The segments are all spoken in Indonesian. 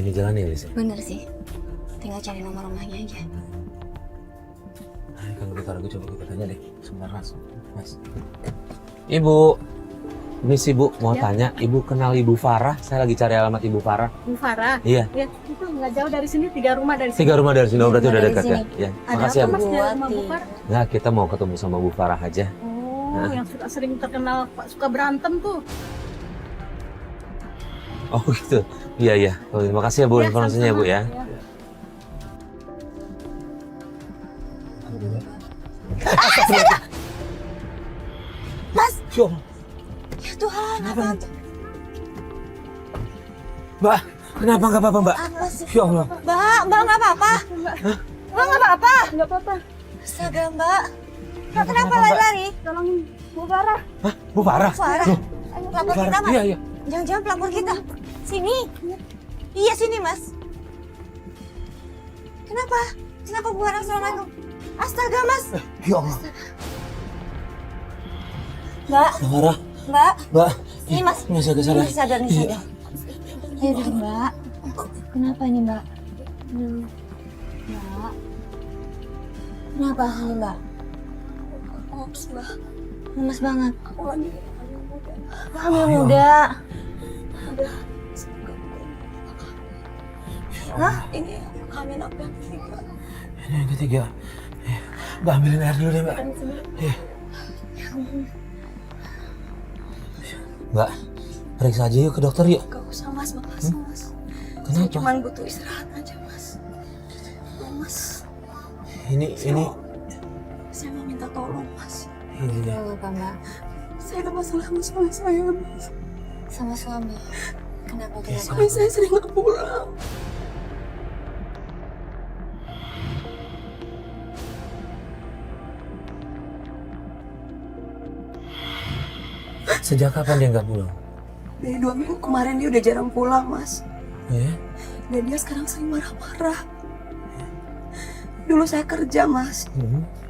Ini jalannya ya, Lis? Bener sih. Tinggal cari nomor rumahnya aja. Ayo kalau kita ragu coba kita tanya deh. Sebentar Mas. Ibu. Ini sih Bu, mau tanya, Ibu kenal Ibu Farah? Saya lagi cari alamat Ibu Farah. Bu Farah? Iya. Ya, itu nggak jauh dari sini, 3 rumah dari sini. 3 rumah dari sini, oh berarti udah dari dekat ya? sini. Ya. Ada Makasih ya apa Bu. Mas dari rumah Bu Farah? Nah, kita mau ketemu sama Bu Farah aja. Oh, yang sering terkenal suka berantem tuh. Oh gitu. Iya iya. Oh, terima kasih ya Bu informasinya Bu ya. Mas! Ya Ya Tuhan, apa? Mbak, kenapa nggak apa-apa Mbak? Apa sih? Ya Allah. Mbak nggak apa-apa? Mbak nggak apa-apa? Nggak apa-apa. Astaga, Mbak kenapa lari-lari? Tolongin Bu Farah. Hah? Bu Farah? Farah? Loh, Pelapor Bu kita, Farah? Mas? Iya iya. Jangan-jangan pelapor kita. Sini. Iya, sini, Mas. Kenapa? Kenapa Bu Farah Assalamualaikum? Astaga, Mas. Ya Allah. Mbak, Bu Farah. Mbak. Ini Ini, Mas. Masih agak salah. Ini sadar, nih, Iya. sadar. Ayo duduk, Mbak. Kenapa ini, Mbak? Mbak. Kenapa ini, Mbak? Lemas banget. Hamil muda. Hah? Ini kehamilan apa yang ketiga? Ini yang ketiga. Mbak ambilin air dulu deh Mbak. Iya. Mbak, periksa aja yuk ke dokter yuk. Gak usah Mas, makasih Mas. Saya Kenapa? cuma butuh istirahat aja Mas. Ya, Mas, Ini saya mau minta tolong Mas. ini. Apa, Mbak? Saya ada masalah sama suami saya Mas. Sama suami. Kenapa? Suami saya sering nggak pulang. Sejak kapan dia nggak pulang? Dari 2 minggu kemarin dia udah jarang pulang Mas. Ya? Dan dia sekarang sering marah-marah. Dulu saya kerja Mas.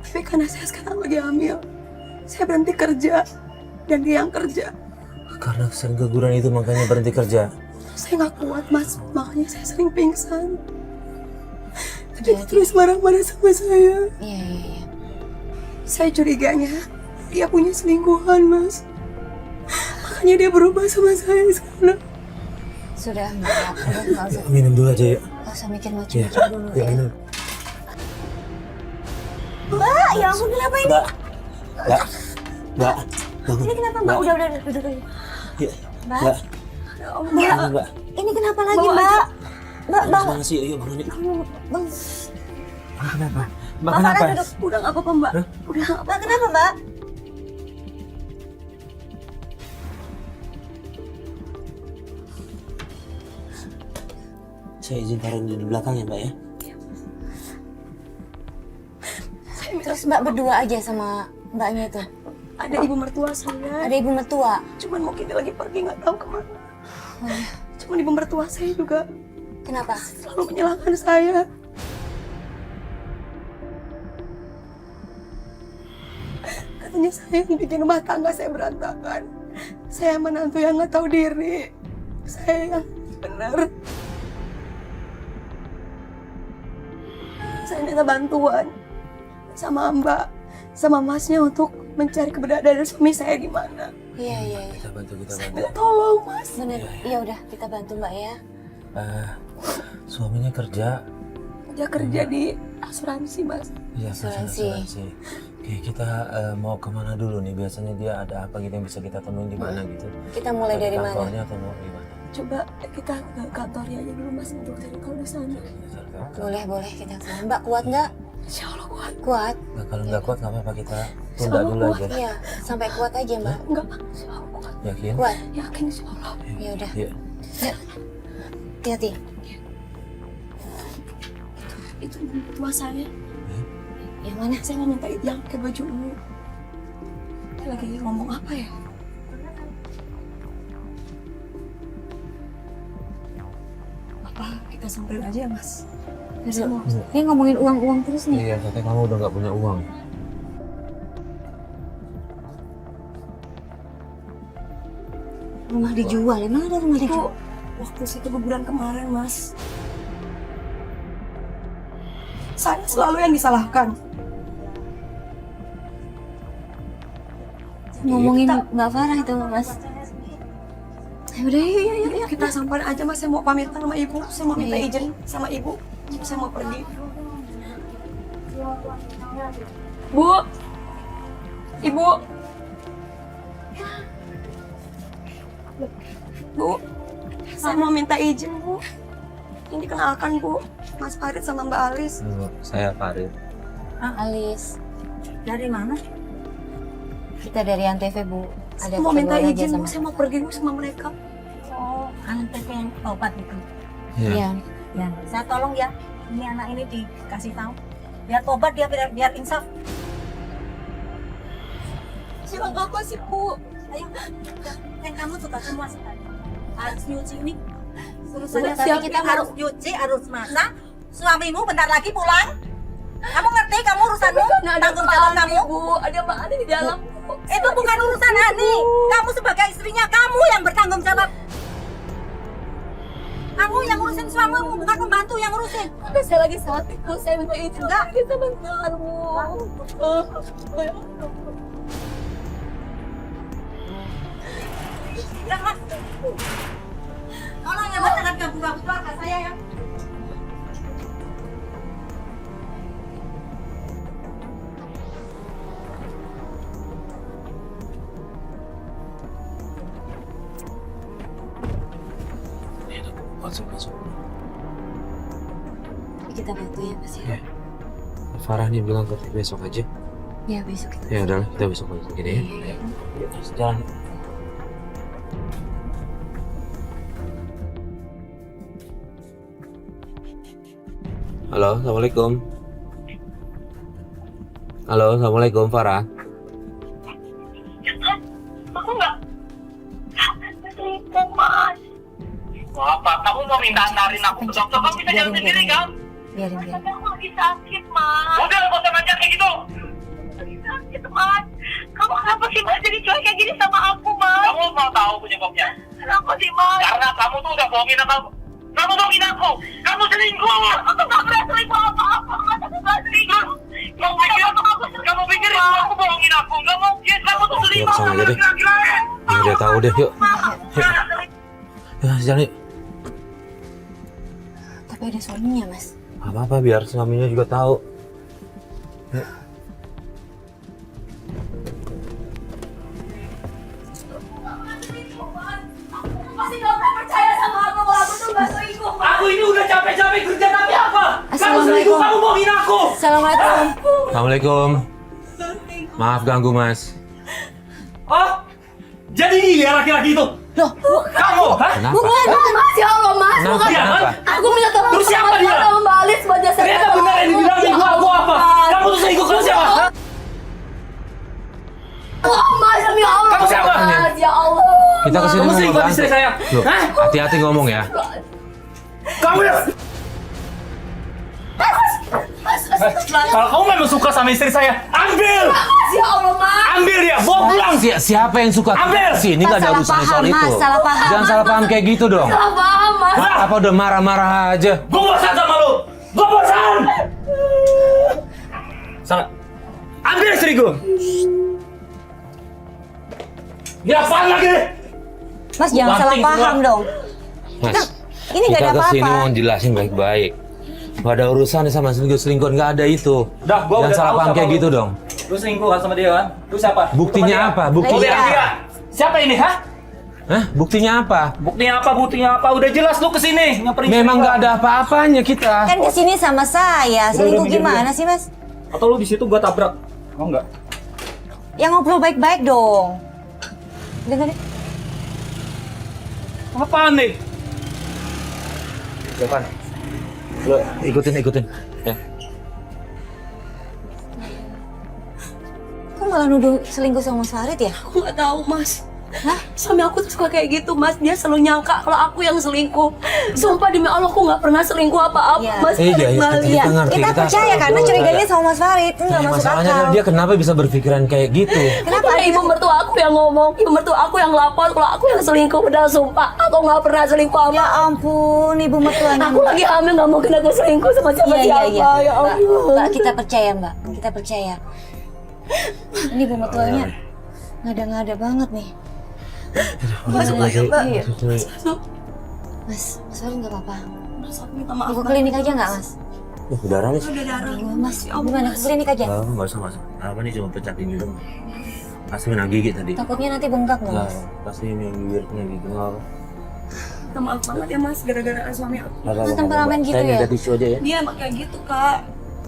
Tapi karena saya sekarang lagi hamil, saya berhenti kerja. Dan dia yang kerja. Karena sering keguguran itu makanya berhenti kerja. Saya nggak kuat Mas, makanya saya sering pingsan. Dia terus marah-marah sama saya. Iya. Saya curiganya dia punya selingkuhan Mas. Makanya dia berubah sama saya sekarang. Sudah, Mbak. Udah, nggak usah. Minum dulu aja yuk. Nggak usah mikir Iya. macam-macam dulu Ya, ya. minum. Mbak, ya ampun, kenapa ini? Mbak. Mbak. Bangun. Ini kenapa, Mbak? Udah, duduk aja. Iya. Mbak. Mbak. Bangun, Mbak. Ini kenapa lagi, Mbak? Mbak, bangun. Mana sih? Ayo bangun yuk. Bang. Kenapa? Mbak Mbak kenapa? Farah duduk. Udah nggak apa-apa Mbak. Hah? Udah nggak apa. Mbak, kenapa, Mbak? Saya izin taruh di belakang ya Mbak ya. Saya minta Terus Mbak berdua aja sama mbaknya itu. ada ibu mertua saya. Ada ibu mertua. Cuman mungkin dia lagi pergi nggak tahu kemana. Oh, iya. Cuman ibu mertua saya juga Kenapa? selalu menyalahkan saya. Katanya saya yang bikin rumah tangga saya berantakan. Saya menantu yang nggak tahu diri. Saya yang benar. Saya minta bantuan sama Mbak, sama Masnya untuk mencari keberadaan dari suami saya di mana. Iya. Kita bantu. Saya minta tolong, Mas. Bener. Iya udah, kita bantu Mbak ya. Suaminya kerja. Dia kerja di asuransi, Mas. Iya, Asuransi. Oke, kita mau kemana dulu nih? Biasanya dia ada apa gitu yang bisa kita temuin di mana gitu? Kita mulai dari mana? Kantornya atau mau gimana? Coba kita ke kantornya aja dulu, Mas, untuk cari tahu di sana. Boleh kita ke sana. Mbak kuat nggak? Insya Allah kuat. Kuat? Nah, kalau nggak kuat nggak apa-apa, kita tunda Sama dulu kuat. aja. Iya, sampai kuat aja Mbak. Enggak, Insya Allah kuat. Yakin? Kuat. Yakin Insya Allah. Ya udah. Iya. Hati-hati. Itu ibu mertua saya. Yang mana? Saya mau minta yang pakai baju ungu. Dia lagi ngomong apa ya? Apa kita samperin aja ya, Mas? Saya mau. Ini ngomongin uang-uang terus nih. Iya, katanya kamu udah nggak punya uang. Rumah dijual. Emang ada rumah dijual? waktu saya keguguran kemarin, Mas. Saya selalu yang disalahkan. Ngomongin Mbak Farah itu, Mas. Udah, yuk. Kita sampai aja, Mas. Saya mau pamitan sama ibu. Saya mau minta izin sama ibu. Saya mau pergi. Bu. Ibu. Bu. Saya mau minta izin, Bu. Ini kenalkan, Bu. Mas Farid sama Mbak Alis. Saya Farid. Alis, Dari mana? kita dari Antv, Bu. Saya mau minta keperluan aja izin, Bu. sama- Saya mau pergi, Bu, sama mereka. Oh, anak yang obat itu. Iya. Ya, saya tolong ya. Ini anak ini dikasih tahu. Biar obat dia biar insaf. Silang apa sih, Bu? Ayo, kan kamu suka semua sekali. Harus nyuci ini. Udah, Tapi siap, kita Ibu. harus nyuci, harus masak. Suamimu bentar lagi pulang. Kamu ngerti kamu urusanmu? Tanggung jawab kamu. Bu. Ada Mbak Ani di dalam, Bu. Itu bukan urusan Ani. Kamu sebagai istrinya, kamu yang bertanggung jawab. Kamu yang ngurusin suamimu, bukan pembantu yang ngurusin. Tapi saya lagi sakit, Bu. Saya minta izin. Enggak. Kita bentar, Bu. Ya, Mas. Tolong ya, Mas, jangan ganggu-ganggu keluarga saya ya. Masuk. Kita bantu ya, Mas. Ya. Farah nih bilang ke besok aja. Ya, besok kita. Ya udah, kita besok aja gini ya. Ayo, jalan. Halo, assalamualaikum. Halo, assalamualaikum Farah. Aku nggak selingkuh, Mas. Apa? Kamu mau minta antarin aku ke dokter? Kamu bisa jalan sendiri kan? Biarin. Tapi aku lagi sakit, Mas. Udah, gak usah nanya kayak gitu. Lagi sakit, Mas. Kamu kenapa sih, Mas, jadi cuek kayak gini sama aku, Mas? Kamu mau tahu penyebabnya? Kenapa sih, Mas? Karena kamu tuh udah bohongin aku. Kamu bohongin aku. Kamu selingkuh. Aku tuh gak pernah selingkuh apa-apa, Mas. Aku gak selingkuh. Kamu pikir aku bohongin aku? Gak mungkin. Kamu tuh selingkuh. Kesana aja deh. Ya udah tahu deh, yuk. Ya, jalan yuk. Tapi ada suaminya, Mas. Apa-apa biar suaminya juga tahu. Ya. Masih nggak pernah percaya sama aku kalau aku tuh nggak selingkuh, Mas. Aku ini udah capek-capek kerja tapi apa? Kamu Assalamualaikum. selingkuh, kamu bohongin aku. Assalamualaikum. Assalamualaikum. Maaf ganggu, Mas. Oh, jadi dia laki-laki itu? Loh, Kamu? Hah? Kenapa? Bukan, Mas. Ya Allah, Mas. Kenapa? Bukan. Kenapa? Aku minta tolong Terus siapa sama dia? sama Mbak Alis buat jasa. Ternyata benar yang dibilang minggu aku apa? Kamu tuh selingkuh kamu siapa? Hah? Oh, Mas, demi Allah. Kamu siapa? Mas, ya Allah. Kita kesini Kamu mau selingkuh ngebantu. istri saya? Loh, Hah? hati-hati ngomong ya. Kamu ya? Kalau kamu memang suka sama istri saya, ambil! Mas, ya Allah, Mas. Ambil dia, bawa pulang! Siapa yang suka? Ambil! Sini nggak ada Salah urusan paham, soal Mas, itu. salah paham. Jangan salah paham kayak gitu dong. Salah paham, Mas. Udah, Apa udah marah-marah aja? gue bosan sama lu! Gue bosan! Sana, ambil istri gue! Dia apaan lagi? Mas jangan salah Banting paham semua. dong. Mas, Ini nggak ada kita kesini apa-apa. mau jelasin baik-baik. Gak ada urusan sama selingkuh-selingkuh, nggak ada itu. Udah, gua Jangan udah salah tahu paham sama kayak lu. gitu dong. Lu selingkuh kan sama dia kan? Lu siapa? Buktinya Sama dia. apa? Buktinya Iya. Dia. Siapa ini, hah? Hah? Buktinya apa? Buktinya apa? Buktinya apa? Udah jelas lu kesini nyamperin Memang gua. nggak ada apa-apanya kita. Kan kesini sama saya. Selingkuh minggir gimana sih, Mas? Atau lu di situ gua tabrak? Mau enggak? Ya ngobrol baik-baik dong. Dengerin. Apaan nih? Depan. Lu ikutin. Ya. Kok malah nuduh selingkuh sama Mas Farid ya? Aku nggak tahu, Mas. Suami aku tuh suka kayak gitu, Mas. Dia selalu nyangka kalau aku yang selingkuh. Sumpah demi Allah, aku nggak pernah selingkuh apa-apa, Iya. Mas. Iya, Balik. kita ngerti. Kita percaya karena curiganya sama Mas Farid itu nggak Nah, masuk masalahnya akal. dia kenapa bisa berpikiran kayak gitu? Kenapa ada ibu mertua aku yang ngomong, ibu mertua aku yang lapor kalau aku yang selingkuh? Padahal sumpah aku nggak pernah selingkuh sama. Ya ampun, ibu mertuanya. Aku lagi hamil, nggak mungkin aku selingkuh sama siapa-siapa. Ya Mbak, ampun. Mbak, kita percaya, Mbak. Kita percaya. Ini ibu mertuanya ngada-ngada banget nih. Masuk aja, Mbak. Iya. Masuk. Mas Farid nggak apa-apa. Masuk, minta maaf. Ibu klinik aja nggak, Mas? Udah nih. Udah darah. Aduh, Mas, gimana ke klinik aja? Nggak usah masuk. Apa nih cuma pecah ini dong. Pasti menang gigi tadi. Takutnya nanti bengkak loh, Nah, Mas. pasti ini yang bibirnya gitu nggak apa. Minta maaf banget ya, Mas, gara-gara suami aku. Mas temperamen gitu ya? Ada tisu aja ya. Dia emang kayak gitu, Kak.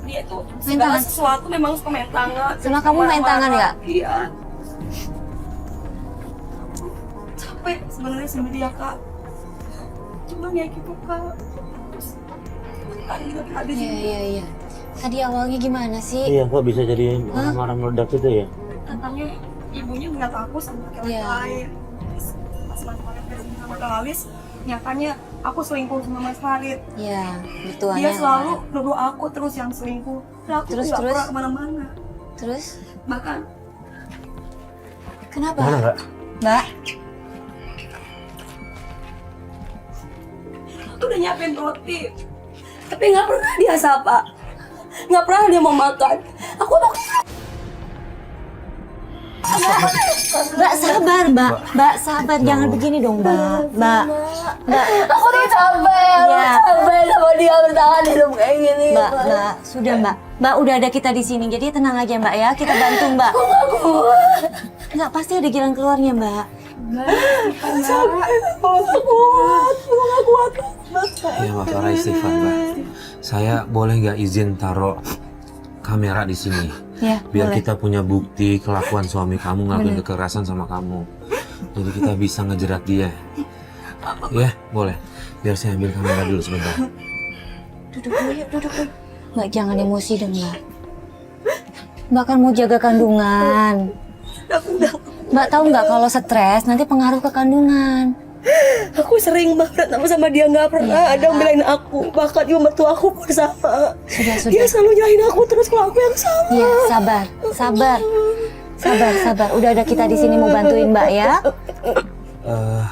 Dia tuh Main segala tangan. sesuatu memang suka main tangan. Sama kamu main tangan nggak? Iya. Capek sebenarnya sama dia, Kak. Cuman ya gitu, Kak. Terus tadi kita habis Iya. Tadi awalnya gimana sih? Iya, kok bisa jadi marah-marah meledak itu ya? katanya ibunya ngeliat aku sama laki-laki Iya. lain. Terus pas Mas Farid ketemu sama Kalis, nyatanya aku selingkuh sama Mas Farid. Iya, mertuanya. Dia selalu nuduh aku terus yang selingkuh. Nah, aku Terus, nggak terus? pernah kemana-mana. Terus? Bahkan Kenapa? Mana nggak? Mbak? aku udah nyiapin roti, tapi nggak pernah dia sapa, nggak pernah dia mau makan. Aku mau Mbak sabar, Mbak. Mbak sabar, jangan begini dong, Mbak. Mbak. aku tuh capek, Iya. capek sama dia bertahan hidup kayak gini. Mbak, sudah Mbak. Mbak udah ada kita di sini, jadi tenang aja Mbak ya. Kita bantu Mbak. Nggak, pasti ada jalan keluarnya Mbak. Ya Mbak Farah istighfar Mbak. Saya boleh nggak izin taruh kamera di sini? Ya, Biar boleh. kita punya bukti kelakuan suami kamu ngelakuin kekerasan sama kamu. Jadi kita bisa ngejerat dia. Ya, boleh. Biar saya ambil kamera dulu sebentar. Duduk dulu yuk, duduk dulu. Mbak jangan emosi dong Mbak. Mbak kan mau jaga kandungan. Mbak tahu nggak kalau stres nanti pengaruh ke kandungan. Aku sering banget sama dia, nggak pernah ada yang belain aku. Bahkan ibu mertua aku pun sama. Sudah. Dia selalu nyalahin aku terus kalau aku yang salah. Iya, sabar. Udah ada kita di sini mau bantuin Mbak ya.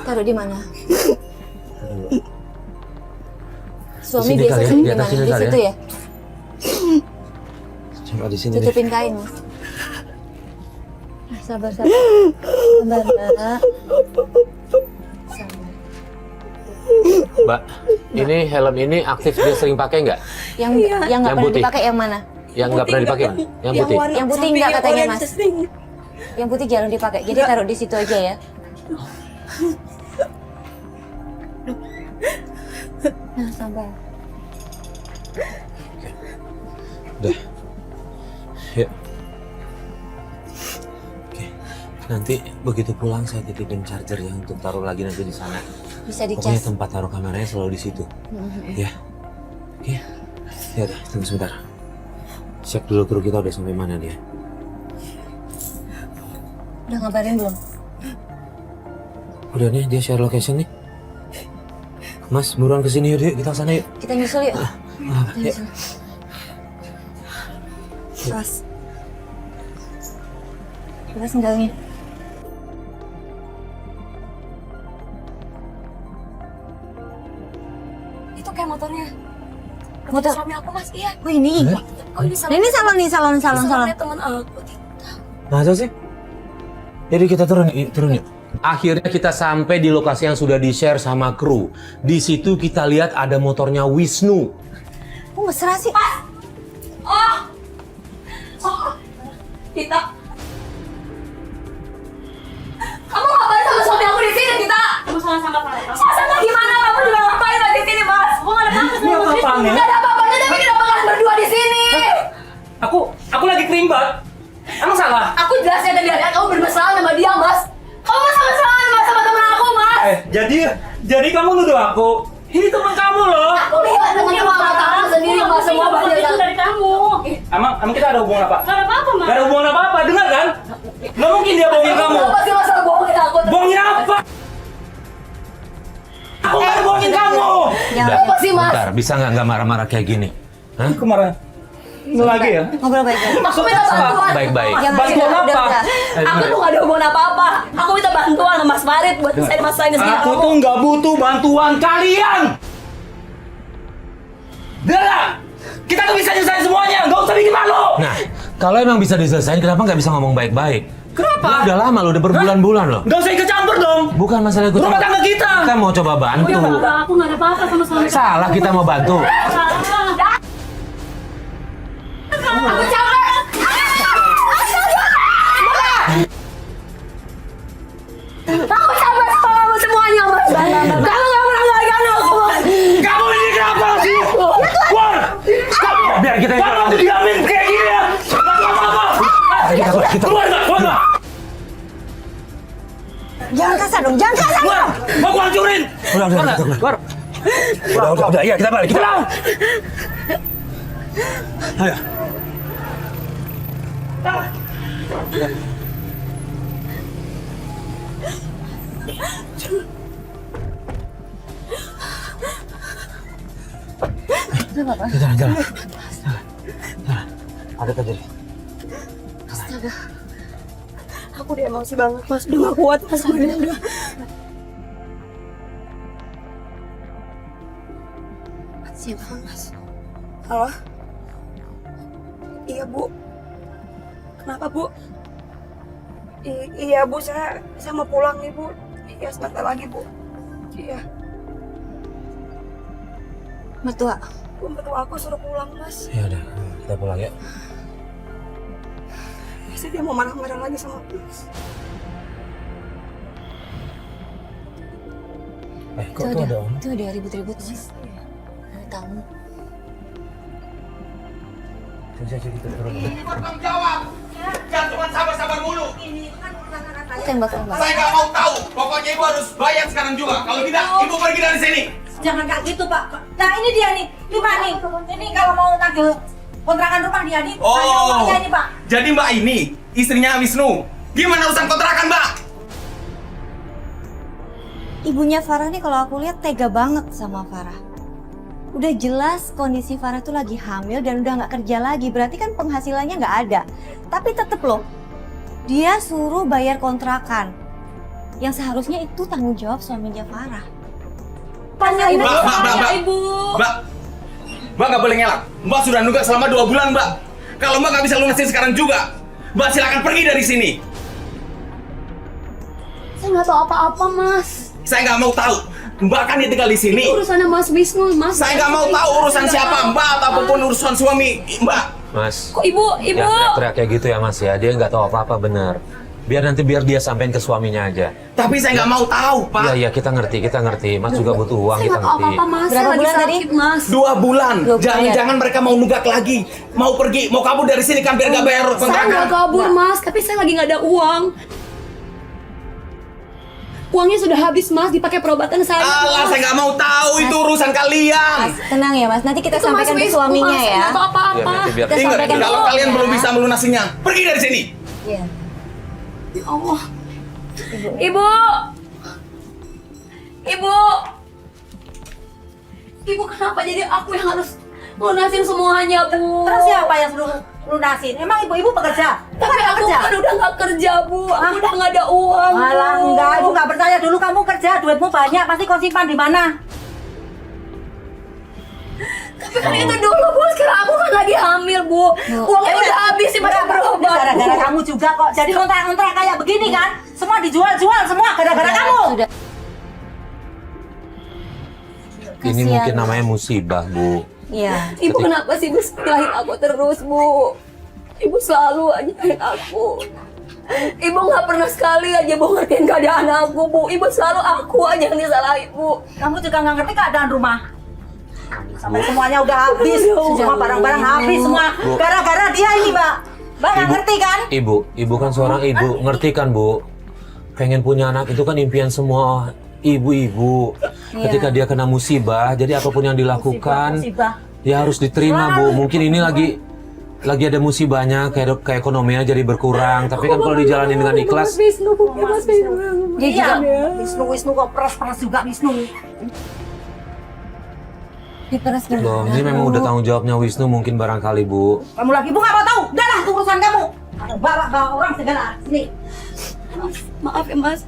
Taruh di mana? Suami Di sini biasa kali ya, sini di di atas mana? sini Di kali situ ya. ya. Coba di sini deh. Tutupin kain Mas. Sabar. Mbak. Mbak, ini helm ini aktif dia sering pakai nggak? Yang nggak Yang pernah putih. dipakai yang mana? Yang nggak pernah dipakai? Yang putih. warna Yang putih samping nggak yang katanya, orange Mas? sering. Yang putih jarang dipakai. Jadi taruh di situ aja ya. Nah, sabar. Udah. Yuk. Oke. Nanti begitu pulang saya titipin charger yang untuk taruh lagi nanti di sana. Bisa Pokoknya dicas. tempat taruh kameranya selalu di situ. Ya. Oke. Ya udah, tunggu sebentar. Cek dulu kru kita udah sampai mana dia. Udah ngabarin belum? Udah nih, dia share location nih. Mas, buruan kesini yuk, kita sana yuk. Kita nyusul yuk. Yuk. Mas, Kita sendalnya. itu kayak motornya. Motor. Suami aku, Mas. Iya. Oh ini. Kok ini Nah, ini salon. salonnya teman aku. Masa sih? Jadi kita turun yuk. Akhirnya kita sampai di lokasi yang sudah di-share sama kru. Di situ kita lihat ada motornya Wisnu. Kok mesra sih? Kita. Kamu ngapain sama suami aku di sini, Kita? Kamu sama sama gimana? Kamu juga ngapain di sini, Mas? Kamu nggak ada apa-apa sama sini. Nggak ada apa-apanya, tapi kenapa kalian berdua di sini? Aku lagi kerimbat. Emang salah? Aku jelasnya tadi lihat kamu bermasalah sama dia, Mas. Kamu masalah sama teman aku, Mas. Jadi kamu nuduh aku? Ini teman kamu loh. Aku lihat teman-teman kamu sendiri, Mas. Semua banyak dari kamu. Emang kita ada hubungan apa? Gak ada apa-apa, Mas. Gak ada hubungan apa-apa, dengar kan? Gak mungkin dia bohongin kamu. Apa sih masalah bohongin aku? Bohongin jangan. Udah, Apa sih, Mas? bentar, bisa nggak marah-marah kayak gini? Hah? Kemarin lagi ya? Ngobrol baik-baik. Aku minta bantuan. Baik-baik. Jangan, Bantuan udah, apa? udah. Aku tuh gak ada hubungan apa-apa. Aku minta bantuan sama Mas Farid buat saya masalah ini sama Aku kamu. tuh nggak butuh bantuan kalian. Udah, kita tuh bisa nyelesain semuanya, nggak usah bikin malu. Nah, kalau emang bisa diselesain, kenapa nggak bisa ngomong baik-baik? Kenapa? Udah lama lo, udah berbulan-bulan loh. Nggak usah ikut campur dong. Bukan masalah ikut Rumah campur. tangga kita. Kita mau coba bantu. Aku gak ada apa-apa sama suami. Salah kita mau bantu. Aku capek. Aku capek sama kamu semuanya, Mas. Kamu gak pernah menghargai aku, Mas. Kamu ini kenapa sih? Wah, Biar kita kamu tuh diamin kayak gini ya. Nggak apa-apa. kita Keluar nggak? Keluar nggak? Jangan kasar dong, jangan kasar. Keluar. Mau gua hancurin. Udah, Keluar. udah, ya kita balik. Pulang. Ayo. Jalan. Ada terjadi. Aku udah emosi banget, Mas. Udah gak kuat, Mas. Udah. Siapa? Mas. Halo? Iya, Bu. Kenapa, Bu? Iya, Bu. Saya mau pulang nih, Bu. Iya, sebentar lagi, Bu. Iya. Mertua. Mertua aku suruh pulang, Mas. Ya udah, kita pulang ya. Pasti dia mau marah-marah lagi sama aku, Mas. Kok tuh ada om? Itu ada ribut-ribut Mas. Ada tamu. Bisa kita turun. Ini bertanggung jawab. Jangan cuma sabar-sabar mulu. Tembak. Saya nggak mau tahu. Pokoknya ibu harus bayar sekarang juga. Kalau tidak, ibu pergi dari sini. Jangan kayak gitu, Pak. Nah, ini dia nih. Lima nih. Ini kalau mau nagih kontrakan rumah dia nih. Saya uangnya ini, Pak. Jadi Mbak ini istrinya Wisnu. Gimana urusan kontrakan, Mbak? Ibunya Farah nih kalau aku lihat tega banget sama Farah. Udah jelas kondisi Farah tuh lagi hamil dan udah nggak kerja lagi. Berarti kan penghasilannya nggak ada. Tapi tetep loh, dia suruh bayar kontrakan. Yang seharusnya itu tanggung jawab suaminya Farah. Tanya Mbak. Ibu. Mbak nggak boleh ngelak. Mbak sudah nunggak selama 2 bulan, Mbak. Kalau Mbak nggak bisa lunasin sekarang juga, Mbak silakan pergi dari sini. Saya nggak tahu apa-apa, Mas. Saya nggak mau tahu. Mbak kan tinggal di sini. Urusannya Mas Wisnu, Mas. Saya nggak mau tahu urusan siapa Mbak ataupun urusan suami Mbak. Mas, Kok Ibu? ya teriak kayak gitu ya Mas ya. Dia nggak tahu apa-apa bener. Biar dia sampein ke suaminya aja. Tapi saya nggak mau tahu, Pak. Iya, kita ngerti. Mas juga butuh uang, Saya kita nggak tahu ngerti. apa-apa, Mas. Berapa Saya lagi bulan tadi? sakit, Mas. 2 bulan. 2 bulan. Jangan-jangan mereka mau nunggak lagi. Mau pergi, mau kabur dari sini kan biar nggak bayar Saya nggak kontrakan. kabur, Mas. Tapi saya lagi nggak ada uang. Uangnya sudah habis, Mas. Dipakai perobatan saya. Alah, Mas. saya nggak mau tahu itu urusan kalian. Tenang ya Mas, nanti kita Itu sampaikan Mas ke Wisnu, suaminya Mas. Saya ya. nggak tahu apa-apa. Biar nanti biar Kita Ingat, sampaikan kalau dulu kalian ya. belum bisa melunasinya, pergi dari sini. Iya. Ya Allah. Ibu. Ibu kenapa jadi aku yang harus lunasin semuanya, Bu? Terus siapa yang suruh lunasin? Emang ibu-ibu pekerja? Tapi aku kan udah nggak kerja, Bu. Aku udah nggak ada uang, Bu. Alah, enggak, ibu nggak percaya. Dulu kamu kerja, duitmu banyak, pasti kau simpan di mana? Tapi kan itu dulu, Bu. Sekarang aku kan lagi hamil, Bu. Uangnya udah habis sih pada berobat, Gara-gara Bu. kamu juga kok. Jadi kontrak-kontrak kayak begini kan? Semua dijual-jual, semua gara-gara kamu. Sudah. Ini Kasihan. mungkin namanya musibah, Bu. Iya. Ibu kenapa sih, Bu, nyalahin aku terus, Bu? Ibu selalu aja nyalahin aku. Ibu nggak pernah sekali aja Bu ngertiin keadaan aku, Bu. Ibu selalu aku aja yang disalahin, Bu. Kamu juga nggak ngerti keadaan rumah. Sampai semuanya udah habis, semua barang-barang habis semua. Bu. Gara-gara dia ini, Mbak. Mbak nggak Ibu. ngerti kan? Ibu kan seorang ibu, ngerti kan Bu? Pengen punya anak itu kan impian semua ibu-ibu. Ketika dia kena musibah, jadi apapun yang dilakukan, Musibah. ya harus diterima Bu. Mungkin ini lagi ada musibahnya, keekonomiannya jadi berkurang. Tapi kan kalau dijalanin dengan ikhlas, Mas Wisnu, Mas Wisnu. Dia juga Iya, Wisnu kok peres-peres juga Wisnu. Diperas gimana? Loh, ini memang Bu? udah tanggung jawabnya Wisnu mungkin barangkali, Bu. Kamu lagi ibu nggak mau tahu. Udahlah itu urusan kamu. Bawa orang segala sini. Maaf ya mas.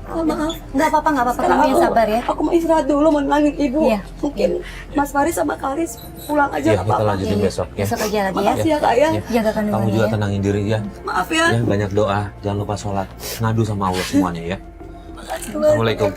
Oh, maaf. Nggak apa-apa, nggak apa-apa. Sekarang Kamu yang sabar ya. Aku mau istirahat dulu menangin ibu. Iya. Mungkin Mas Faris sama Karis pulang aja Ya, nggak kita apa-apa. lanjutin Iya, besok ya. Besok aja lagi ya. Makasih ya kak ya. Jaga kandungannya Kamu juga ya. tenangin diri ya. Maaf ya. Ya, banyak doa, jangan lupa sholat. Ngadu sama Allah semuanya ya. Assalamualaikum.